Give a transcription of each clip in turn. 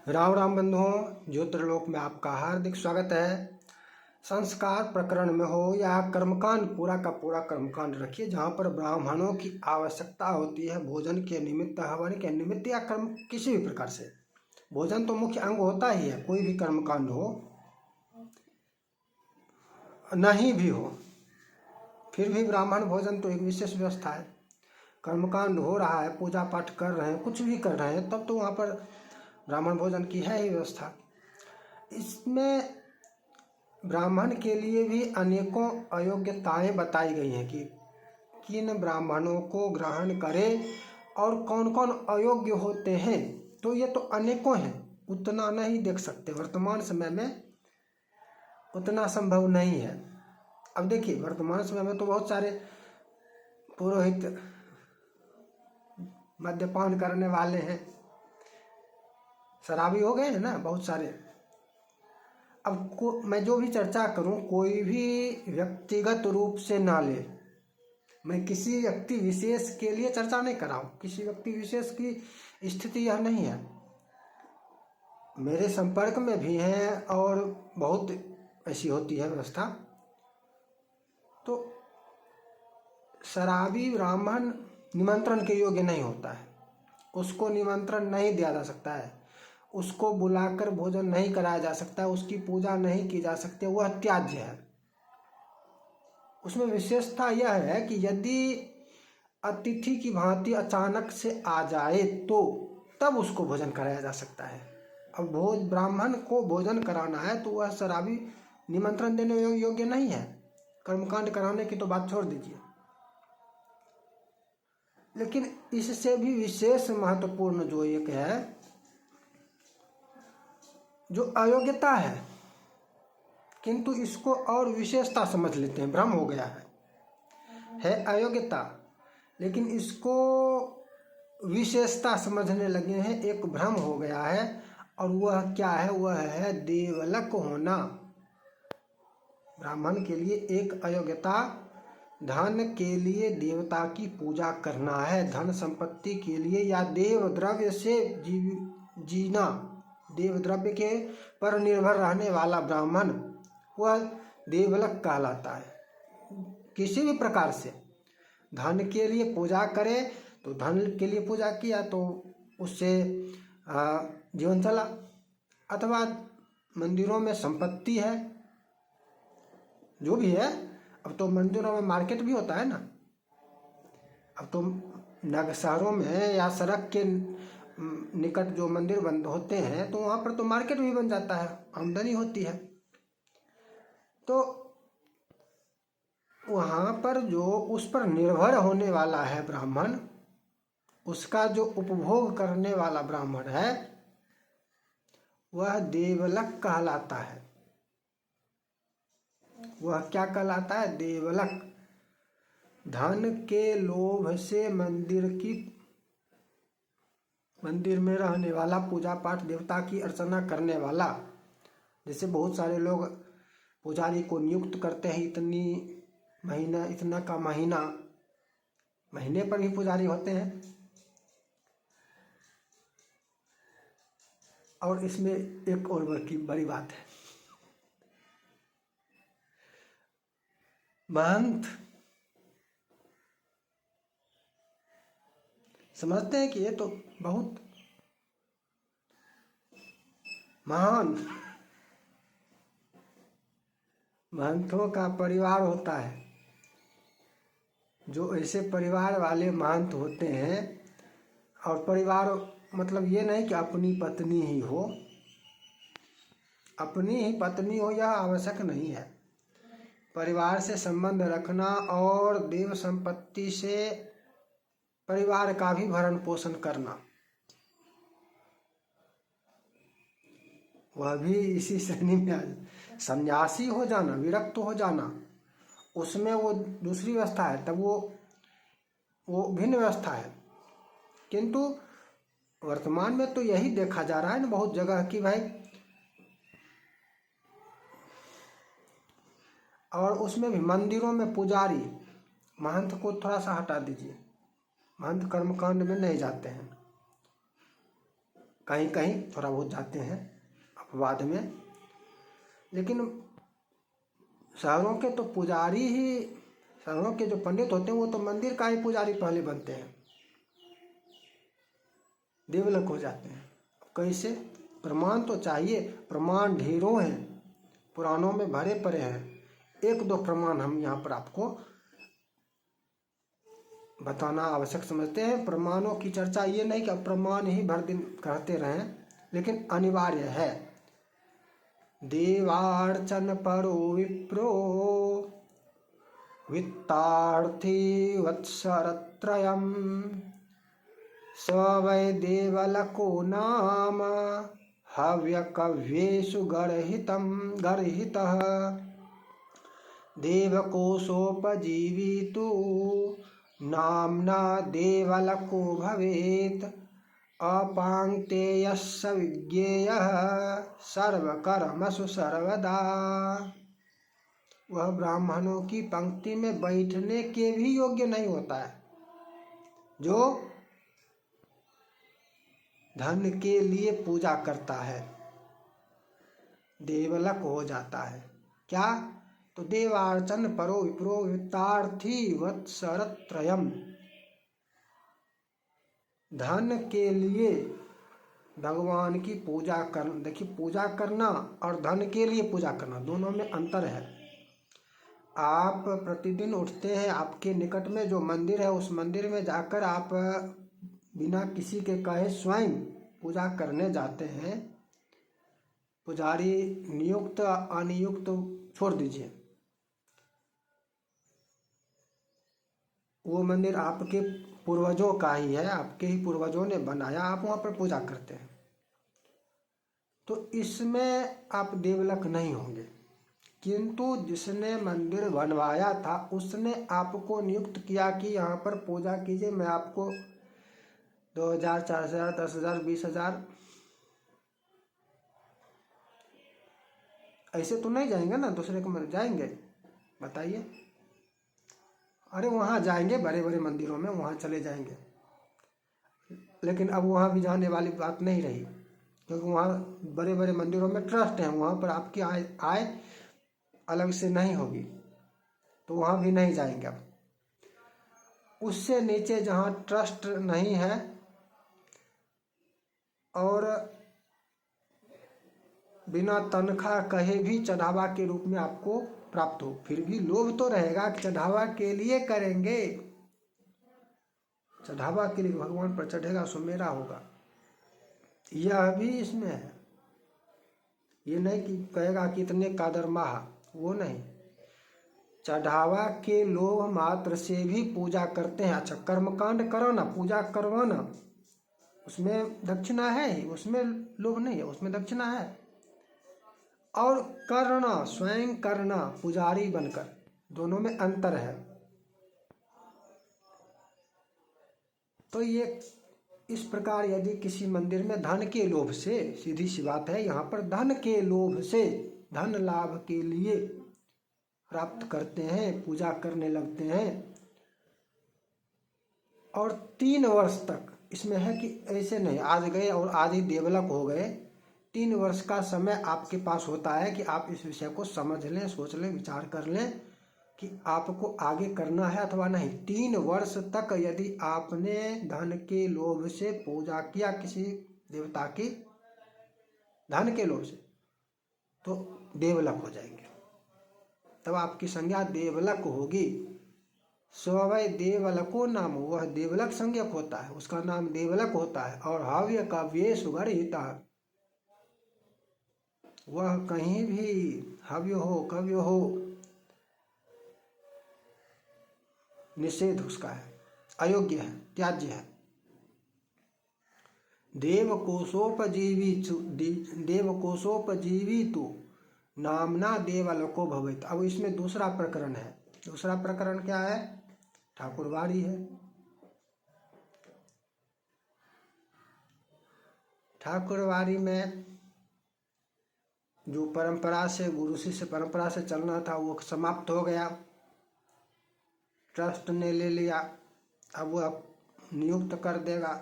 राम राम बंधुओं, ज्योतिर्लोक में आपका हार्दिक स्वागत है। संस्कार प्रकरण में हो या कर्मकांड, पूरा का पूरा कर्मकांड रखिए जहाँ पर ब्राह्मणों की आवश्यकता होती है भोजन के निमित्त, हवन के निमित्त या कर्म किसी भी प्रकार से। भोजन तो मुख्य अंग होता ही है, कोई भी कर्मकांड हो नहीं भी हो, फिर भी ब्राह्मण भोजन तो एक विशेष व्यवस्था है। कर्मकांड हो रहा है, पूजा पाठ कर रहे हैं, कुछ भी कर रहे हैं, तब तो वहाँ पर ब्राह्मण भोजन की है ही व्यवस्था। इसमें ब्राह्मण के लिए भी अनेकों अयोग्यताएं बताई गई हैं कि किन ब्राह्मणों को ग्रहण करें और कौन कौन अयोग्य होते हैं। तो ये तो अनेकों हैं, उतना नहीं देख सकते, वर्तमान समय में उतना संभव नहीं है। अब देखिए, वर्तमान समय में तो बहुत सारे पुरोहित मद्यपान करने वाले हैं, शराबी हो गए हैं ना बहुत सारे। अब मैं जो भी चर्चा करूं, कोई भी व्यक्तिगत रूप से ना ले। मैं किसी व्यक्ति विशेष के लिए चर्चा नहीं कर रहा हूं, किसी व्यक्ति विशेष की स्थिति यह नहीं है। मेरे संपर्क में भी हैं और बहुत ऐसी होती है व्यवस्था। तो शराबी ब्राह्मण निमंत्रण के योग्य नहीं होता है, उसको निमंत्रण नहीं दिया जा सकता है, उसको बुलाकर भोजन नहीं कराया जा सकता, उसकी पूजा नहीं की जा सकती, वह त्याज्य है। उसमें विशेषता यह है कि यदि अतिथि की भांति अचानक से आ जाए तो तब उसको भोजन कराया जा सकता है। अब ब्राह्मण को भोजन कराना है तो वह शराबी निमंत्रण देने योग्य नहीं है। कर्मकांड कराने की तो बात छोड़ दीजिए। लेकिन इससे भी विशेष महत्वपूर्ण जो एक है, जो अयोग्यता किंतु इसको और विशेषता समझ लेते हैं, भ्रम हो गया है अयोग्यता, लेकिन इसको विशेषता समझने लगे हैं, एक भ्रम हो गया है। और वह क्या है? वह है देवलक होना। ब्राह्मण के लिए एक अयोग्यता धन के लिए देवता की पूजा करना है, धन संपत्ति के लिए या देव द्रव्य से जीना, देव द्रव्य के पर निर्भर रहने वाला ब्राह्मण वह देवलक कहलाता है। किसी भी प्रकार से धन के लिए पूजा करे तो धन के लिए पूजा किया तो उससे जीवन चला, अथवा मंदिरों में संपत्ति है, जो भी है। अब तो मंदिरों में मार्केट भी होता है ना। अब तो शहरों में या सड़क के निकट जो मंदिर बंद होते हैं तो वहाँ पर तो मार्केट भी बन जाता है, आमदनी होती है। तो वहाँ पर जो उस पर निर्भर होने वाला है ब्राह्मण, उसका जो उपभोग करने वाला ब्राह्मण है वह देवलक कहलाता है। वह क्या कहलाता है? देवलक। धन के लोभ से मंदिर में रहने वाला, पूजा पाठ देवता की अर्चना करने वाला। जैसे बहुत सारे लोग पुजारी को नियुक्त करते हैं, इतना का महीना, महीने पर भी पुजारी होते हैं। और इसमें एक और बड़ी बात है, महंत समझते हैं कि ये तो बहुत महान महंतों का परिवार होता है। जो ऐसे परिवार वाले महंत होते हैं, और परिवार मतलब ये नहीं कि अपनी पत्नी ही हो, अपनी ही पत्नी हो यह आवश्यक नहीं है। परिवार से संबंध रखना और देव संपत्ति से परिवार का भी भरण पोषण करना, वह भी इसी श्रेणी में। सन्यासी हो जाना, विरक्त हो जाना, उसमें वो दूसरी व्यवस्था है, तब वो भिन्न व्यवस्था है। किंतु वर्तमान में तो यही देखा जा रहा है ना बहुत जगह कि भाई, और उसमें भी मंदिरों में पुजारी, महंत को थोड़ा सा हटा दीजिए, महंत कर्मकांड में नहीं जाते हैं। कहीं कहीं थोड़ा बहुत जाते हैं अपवाद में, लेकिन शहरों के तो पुजारी ही, शहरों के जो पंडित होते हैं वो तो मंदिर का ही पुजारी पहले बनते हैं, देवलोक हो जाते हैं। कैसे? प्रमाण तो चाहिए, प्रमाण ढेरों हैं, पुराणों में भरे पड़े हैं। एक दो प्रमाण हम यहाँ पर आपको बताना आवश्यक समझते हैं। प्रमाणों की चर्चा ये नहीं कि प्रमाण ही भर दिन कहते रहें, लेकिन अनिवार्य है। देवार्चन परो विप्रो वित्तार्थी वत्सरत्रयम् स वै देवलको नाम हव्यकव्येषु गर्हितः देवकोशोपजीवितु नाम्ना देवलको भवेत् अपाङ्क्तेयस्य विज्ञेयः सर्वकर्मसु सर्वदा। वह ब्राह्मणों की पंक्ति में बैठने के भी योग्य नहीं होता है जो धन के लिए पूजा करता है, देवलक हो जाता है। क्या? तो देवार्चन परो विप्रो वित्तार्थी वत्सरत्रयम्, धन के लिए भगवान की पूजा करना। देखिए, पूजा करना और धन के लिए पूजा करना दोनों में अंतर है। आप प्रतिदिन उठते हैं, आपके निकट में जो मंदिर है उस मंदिर में जाकर आप बिना किसी के कहे स्वयं पूजा करने जाते हैं। पुजारी नियुक्त अनियुक्त छोड़ दीजिए, वो मंदिर आपके पूर्वजों का ही है, आपके ही पूर्वजों ने बनाया, आप वहाँ पर पूजा करते हैं, तो इसमें आप देवलक नहीं होंगे। किंतु जिसने मंदिर बनवाया था उसने आपको नियुक्त किया कि यहाँ पर पूजा कीजिए, मैं आपको 2000, 4000, 10,000, 20,000, ऐसे तो नहीं जाएंगे ना दूसरे के मंदिर, जाएंगे? बताइए। अरे वहाँ जाएंगे, बड़े बड़े मंदिरों में वहाँ चले जाएंगे, लेकिन अब वहाँ भी जाने वाली बात नहीं रही, क्योंकि वहाँ बड़े बड़े मंदिरों में ट्रस्ट है, वहाँ पर आपकी आय अलग से नहीं होगी, तो वहाँ भी नहीं जाएंगे। अब उससे नीचे जहाँ ट्रस्ट नहीं है और बिना तनख्वाह कहे भी चढ़ावा के रूप में आपको प्राप्त हो, फिर भी लोभ तो रहेगा कि चढ़ावा के लिए करेंगे, चढ़ावा के लिए भगवान पर चढ़ेगा सो मेरा होगा, यह भी इसमें है। ये नहीं कि कहेगा कि इतने का दरमाहा, वो नहीं, चढ़ावा के लोभ मात्र से भी पूजा करते हैं। अच्छा, कर्मकांड करो ना, पूजा करवाना, उसमें दक्षिणा है ही, उसमें लोभ नहीं है, उसमें दक्षिणा है। और करना, स्वयं करना पुजारी बनकर, दोनों में अंतर है। तो ये इस प्रकार यदि किसी मंदिर में धन के लोभ से, सीधी सी बात है, यहाँ पर धन के लोभ से, धन लाभ के लिए प्राप्त करते हैं, पूजा करने लगते हैं, और 3 वर्ष तक इसमें है कि ऐसे नहीं आज गए और आज ही देवलक हो गए। 3 वर्ष का समय आपके पास होता है कि आप इस विषय को समझ लें, सोच लें, विचार कर लें कि आपको आगे करना है अथवा नहीं। 3 वर्ष तक यदि आपने धन के लोभ से पूजा किया किसी देवता की, धन के लोभ से, तो देवलक हो जाएंगे, तब आपकी संज्ञा देवलक होगी। स्वय देवलको नाम, वह देवलक संज्ञक होता है, उसका नाम देवलक होता है। और हव्य का वेश गर्हिता, वह कहीं भी हव्य हो कव्य हो, निषेध उसका है, अयोग्य है, त्याज्य है। देवकोशोपजीवी तो नामना देवलको भवेत्। अब इसमें दूसरा प्रकरण है। दूसरा प्रकरण क्या है? ठाकुरवाड़ी है। ठाकुरवाड़ी में जो परंपरा से, गुरु शिष्य परंपरा से चलना था वो समाप्त हो गया, ट्रस्ट ने ले लिया, अब वह नियुक्त कर देगा।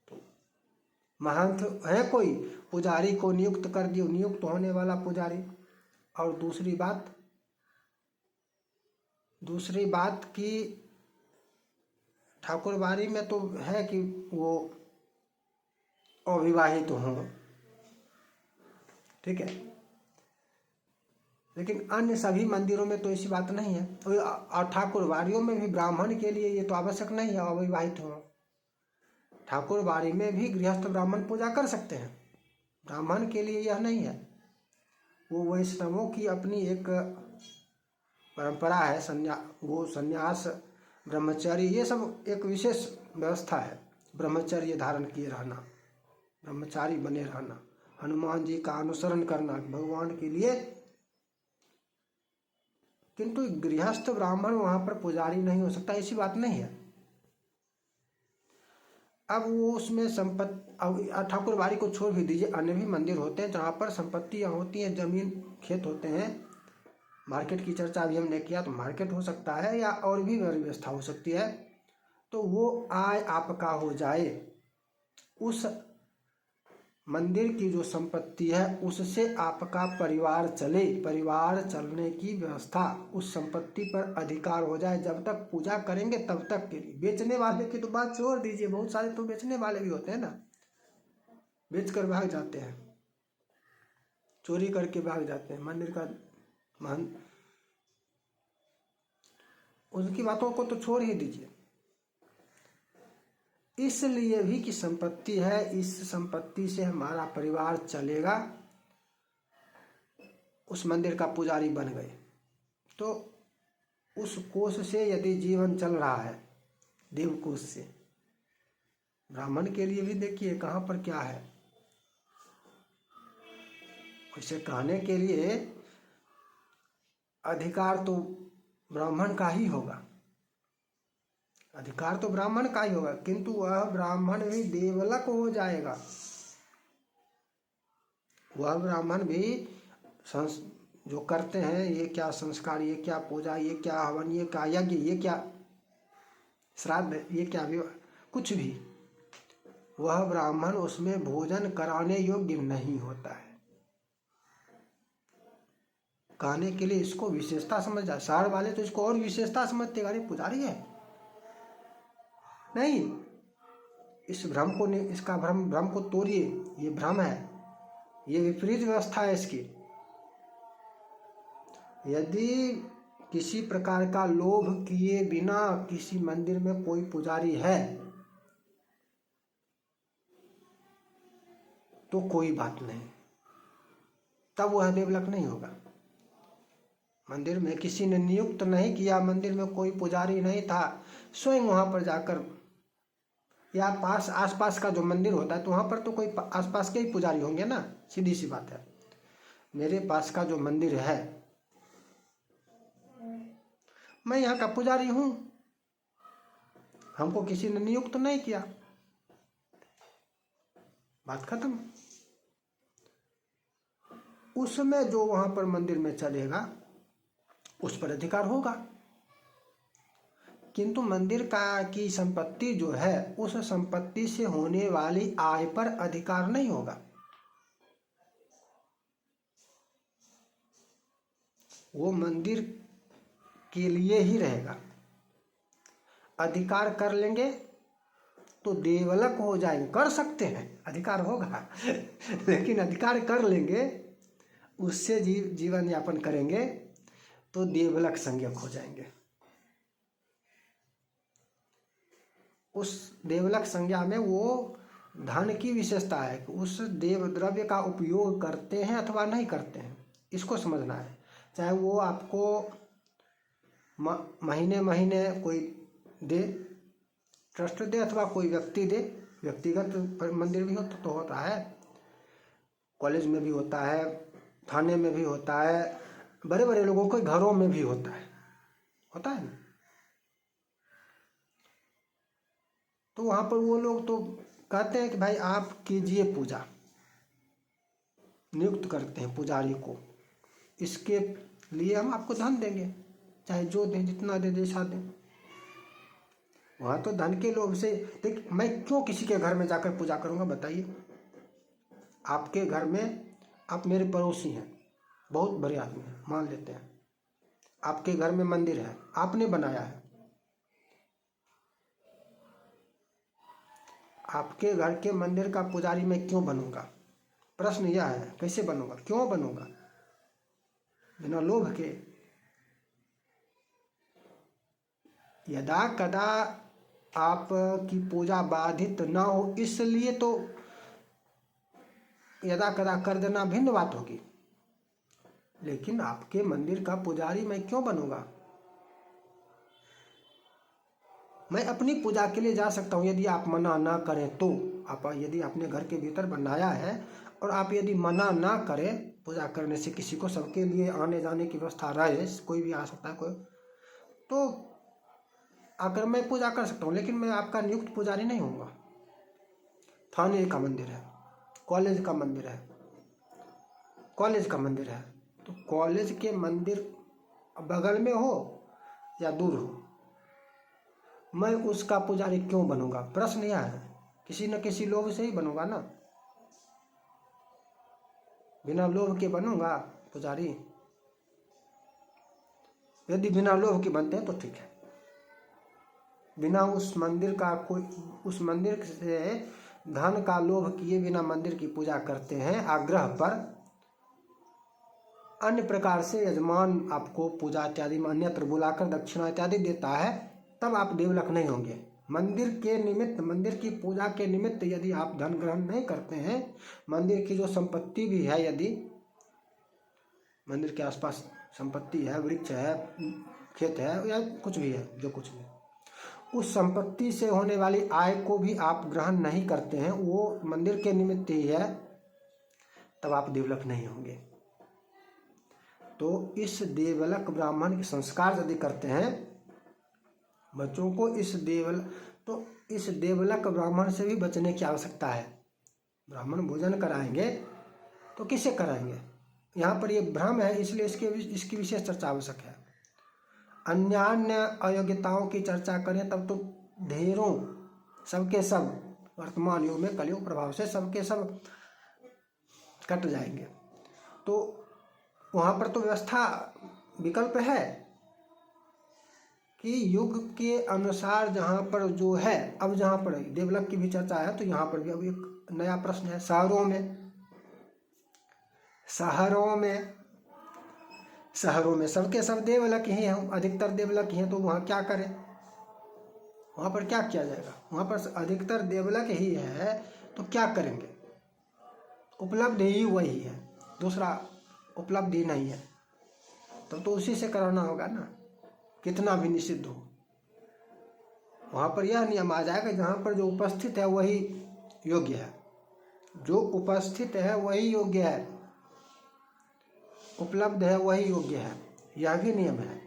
तो महंत है कोई, पुजारी को नियुक्त कर दियो, नियुक्त होने वाला पुजारी। और दूसरी बात कि ठाकुरबाड़ी में तो है कि वो अविवाहित हों, ठीक है, लेकिन अन्य सभी मंदिरों में तो ऐसी बात नहीं है। और ठाकुरबाड़ियों में भी ब्राह्मण के लिए ये तो आवश्यक नहीं है अविवाहित हों। ठाकुरबाड़ी में भी गृहस्थ ब्राह्मण पूजा कर सकते हैं, ब्राह्मण के लिए यह नहीं है। वो वैष्णवों की अपनी एक परंपरा है, संन्यास, ब्रह्मचर्य, ये सब एक विशेष व्यवस्था है। ब्रह्मचर्य धारण किए रहना, ब्रह्मचारी बने रहना, हनुमान जी का अनुसरण करना भगवान के लिए। किंतु गृहस्थ ब्राह्मण वहां पर पुजारी नहीं हो सकता, ऐसी बात नहीं है। अब वो उसमें संपत्ति, अब ठाकुरबाड़ी को छोड़ भी दीजिए, अन्य भी मंदिर होते हैं जहाँ पर संपत्तियाँ होती हैं, जमीन खेत होते हैं। मार्केट की चर्चा अभी हमने किया, तो मार्केट हो सकता है या और भी व्यवस्था हो सकती है। तो वो आय आपका हो जाए, उस मंदिर की जो संपत्ति है उससे आपका परिवार चले, परिवार चलने की व्यवस्था, उस संपत्ति पर अधिकार हो जाए। जब तक पूजा करेंगे तब तक के लिए। बेचने वाले की तो बात छोड़ दीजिए, बहुत सारे तो बेचने वाले भी होते हैं ना, बेच कर भाग जाते हैं, चोरी करके भाग जाते हैं मंदिर का महंत, उनकी बातों को तो छोड़ ही दीजिए। इसलिए भी कि संपत्ति है, इस संपत्ति से हमारा परिवार चलेगा। उस मंदिर का पुजारी बन गए तो उस कोष से यदि जीवन चल रहा है, देवकोष से, ब्राह्मण के लिए भी देखिए कहाँ पर क्या है। वैसे कहने के लिए अधिकार तो ब्राह्मण का ही होगा, अधिकार तो ब्राह्मण का ही होगा, किंतु वह ब्राह्मण भी देवलक हो जाएगा। वह ब्राह्मण भी जो करते हैं, ये क्या संस्कार, ये क्या पूजा, ये क्या हवन, ये क्या यज्ञ, ये क्या श्राद्ध, ये क्या विवाह, कुछ भी, वह ब्राह्मण उसमें भोजन कराने योग्य नहीं होता है। कहने के लिए इसको विशेषता समझ जाए, शहर वाले तो इसको और विशेषता समझते, अरे पुजारी है। नहीं, इस भ्रम को नहीं, इसका भ्रम को तोड़िए, ये भ्रम है, ये विपरीत व्यवस्था है इसकी। यदि किसी प्रकार का लोभ किए बिना किसी मंदिर में कोई पुजारी है तो कोई बात नहीं, तब वह देवलक नहीं होगा। मंदिर में किसी ने नियुक्त नहीं किया, मंदिर में कोई पुजारी नहीं था, स्वयं वहां पर जाकर, या आसपास का जो मंदिर होता है तो वहां पर तो कोई आसपास के ही पुजारी होंगे ना, सीधी सी बात है। मेरे पास का जो मंदिर है, मैं यहाँ का पुजारी हूं, हमको किसी ने नियुक्त नहीं किया, बात खत्म। उसमें जो वहां पर मंदिर में चलेगा उस पर अधिकार होगा, किंतु मंदिर की संपत्ति जो है, उस संपत्ति से होने वाली आय पर अधिकार नहीं होगा। वो मंदिर के लिए ही रहेगा। अधिकार कर लेंगे तो देवलक हो जाएंगे, कर सकते हैं, अधिकार होगा लेकिन अधिकार कर लेंगे, उससे जीवन यापन करेंगे तो देवलक संज्ञक हो जाएंगे। उस देवलक संज्ञा में वो धन की विशेषता है कि उस देव द्रव्य का उपयोग करते हैं अथवा नहीं करते हैं, इसको समझना है। चाहे वो आपको महीने महीने कोई दे, ट्रस्ट दे, अथवा कोई व्यक्ति दे, व्यक्तिगत मंदिर भी तो होता है, कॉलेज में भी होता है, थाने में भी होता है, बड़े बड़े लोगों के घरों में भी होता है ना। तो वहाँ पर वो लोग तो कहते हैं कि भाई आप कीजिए पूजा, नियुक्त करते हैं पुजारी को, इसके लिए हम आपको धन देंगे, चाहे जो दें, जितना दे जैसा दें। वहाँ तो धन के लोभ से, देख मैं क्यों किसी के घर में जाकर पूजा करूँगा बताइए, आपके घर में, आप मेरे पड़ोसी हैं, बहुत बड़े आदमी हैं, मान लेते हैं, आपके घर में मंदिर है, आपने बनाया है, आपके घर के मंदिर का पुजारी मैं क्यों बनूंगा? प्रश्न यह है, कैसे बनूंगा, क्यों बनूंगा? बिना लोभ के। यदा कदा आपकी पूजा बाधित ना हो इसलिए तो यदा कदा कर देना भिन्न बात होगी, लेकिन आपके मंदिर का पुजारी मैं क्यों बनूंगा? मैं अपनी पूजा के लिए जा सकता हूँ, यदि आप मना ना करें तो। आप यदि अपने घर के भीतर बनाया है और आप यदि मना ना करें पूजा करने से, किसी को, सबके लिए आने जाने की व्यवस्था रहे, कोई भी आ सकता है, कोई तो आकर मैं पूजा कर सकता हूँ, लेकिन मैं आपका नियुक्त पुजारी नहीं होऊंगा। थाने का मंदिर है, कॉलेज का मंदिर है, कॉलेज का मंदिर है, तो कॉलेज के मंदिर बगल में हो या दूर हो, मैं उसका पुजारी क्यों बनूंगा? प्रश्न यह है, किसी न किसी लोभ से ही बनूंगा ना, बिना लोभ के बनूंगा पुजारी? यदि बिना लोभ के बनते हैं तो ठीक है, बिना उस मंदिर का कोई, उस मंदिर से धन का लोभ किए बिना मंदिर की पूजा करते हैं आग्रह पर, अन्य प्रकार से यजमान आपको पूजा इत्यादि में अन्यत्र बुलाकर दक्षिणा इत्यादि देता है, तब आप देवलक नहीं होंगे। मंदिर के निमित्त, मंदिर की पूजा के निमित्त यदि आप धन ग्रहण नहीं करते हैं, मंदिर की जो संपत्ति भी है, यदि मंदिर के आसपास संपत्ति है, वृक्ष है, खेत है या कुछ भी है, जो कुछ भी, उस संपत्ति से होने वाली आय को भी आप ग्रहण नहीं करते हैं, वो मंदिर के निमित्त ही है, तब आप देवलक नहीं होंगे। तो इस देवलक ब्राह्मण के संस्कार यदि करते हैं बच्चों को, तो इस देवलक ब्राह्मण से भी बचने की आवश्यकता है। ब्राह्मण भोजन कराएंगे तो किसे कराएंगे? यहाँ पर ये भ्रम है, इसलिए इसकी विशेष चर्चा आवश्यक है। अन्य अयोग्यताओं की चर्चा करें तब तो ढेरों, सबके सब वर्तमान युग में कलयुग प्रभाव से सबके सब कट जाएंगे। तो वहाँ पर तो व्यवस्था, विकल्प है कि युग के अनुसार जहाँ पर जो है, अब जहाँ पर देवलक की भी चर्चा है तो यहाँ पर भी अब एक नया प्रश्न है। शहरों में सबके सब देवलक ही हैं, अधिकतर देवलक ही हैं, तो वहाँ क्या करें? वहाँ पर क्या किया जाएगा? वहाँ पर अधिकतर देवलक ही है तो क्या करेंगे? उपलब्ध ही वही है, दूसरा उपलब्धि नहीं है, तो उसी से कराना होगा ना, कितना भी निषिद्ध हो। वहाँ पर यह नियम आ जाएगा, जहाँ पर जो उपस्थित है वही योग्य है, जो उपस्थित है वही योग्य है, उपलब्ध है वही योग्य है, यह भी नियम है।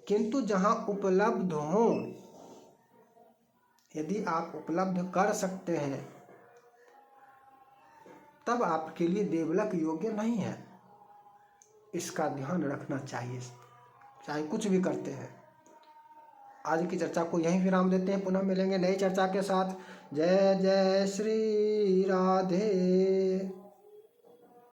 किंतु जहाँ उपलब्ध हो, यदि आप उपलब्ध कर सकते हैं तब आपके लिए देवलक योग्य नहीं है, इसका ध्यान रखना चाहिए, चाहे कुछ भी करते हैं। आज की चर्चा को यहीं विराम देते हैं, पुनः मिलेंगे नई चर्चा के साथ। जय जय श्री राधे।